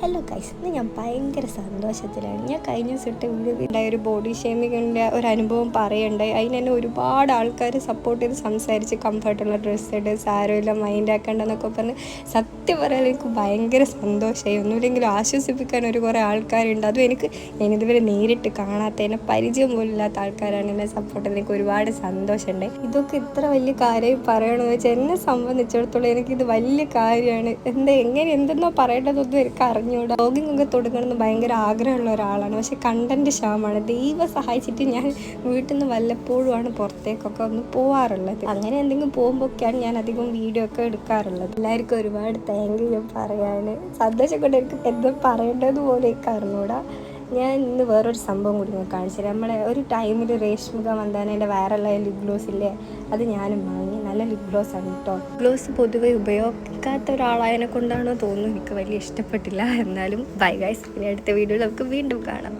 Hello guys, ഇന്ന് ഞാൻ ഭയങ്കര സന്തോഷത്തിലാണ്. ഞാൻ കഴിഞ്ഞ ദിവസത്തെ വീഡിയോ ഒരു ബോഡി ഷേമിങ്ങിൻ്റെ ഒരു അനുഭവം പറയുണ്ടായി. അതിന് തന്നെ ഒരുപാട് ആൾക്കാർ സപ്പോർട്ട് ചെയ്ത് സംസാരിച്ച് കംഫർട്ടുള്ള ഡ്രസ്സ് ഇട്ട് സാരമില്ല മൈൻഡ് ആക്കേണ്ടെന്നൊക്കെ പറഞ്ഞ് സത്യം പറയാൻ എനിക്ക് ഭയങ്കര സന്തോഷമായി. ഒന്നുമില്ലെങ്കിലും ആശ്വസിപ്പിക്കാൻ കുറേ ആൾക്കാരുണ്ട്. അതും ഞാനിതുവരെ നേരിട്ട് കാണാത്തതിനെ പരിചയം പോലും ഇല്ലാത്ത ആൾക്കാരാണ് എന്നെ സപ്പോർട്ട് ചെയ്ത്. എനിക്ക് ഒരുപാട് സന്തോഷമുണ്ട്. ഇതൊക്കെ ഇത്ര വലിയ കാര്യം പറയണമെന്ന് വെച്ചാൽ എന്നെ സംബന്ധിച്ചിടത്തോളം എനിക്കിത് വലിയ കാര്യമാണ്. എന്തെന്നോ പറയേണ്ടതൊന്നും എനിക്ക് അറിഞ്ഞൂടാ. വ്ലോഗിംഗ് ഒക്കെ തുടങ്ങണമെന്ന് ഭയങ്കര ആഗ്രഹമുള്ള ഒരാളാണ്. പക്ഷെ കണ്ടന്റ് ക്ഷാമമാണ്. ദൈവം സഹായിച്ചിട്ട് ഞാൻ വീട്ടിൽ നിന്ന് വല്ലപ്പോഴുമാണ് പുറത്തേക്കൊക്കെ ഒന്ന് പോവാറുള്ളത്. അങ്ങനെ എന്തെങ്കിലും പോകുമ്പോഴൊക്കെയാണ് ഞാൻ അധികം വീഡിയോ ഒക്കെ എടുക്കാറുള്ളത്. എല്ലാവർക്കും ഒരുപാട് താങ്ക് യു പറയാൻ. സന്തോഷം കൊണ്ട് എനിക്ക് എന്താ പറയേണ്ടത് പോലെ എനിക്ക് അറിഞ്ഞൂടാ. ഞാൻ ഇന്ന് വേറൊരു സംഭവം കൂടി ഞാൻ കാണിച്ചുതരാം. നമ്മളെ ഒരു ടൈമിൽ രേഷ്മിക മന്ദാനയുടെ വൈറലായ ലിപ് ഗ്ലോസ് ഇല്ലേ, അത് ഞാനും വാങ്ങി. നല്ല ലിപ് ഗ്ലോസ് ആണ് കേട്ടോ. ഗ്ലോസ് പൊതുവെ ഉപയോഗിക്കാത്ത ഒരാളായതിനെ കൊണ്ടാണോ തോന്നുന്നു എനിക്ക് വലിയ ഇഷ്ടപ്പെട്ടില്ല. എന്നാലും ബൈ ഗൈസ്, ഇനി അടുത്ത വീഡിയോയിൽ നമുക്ക് വീണ്ടും കാണാം.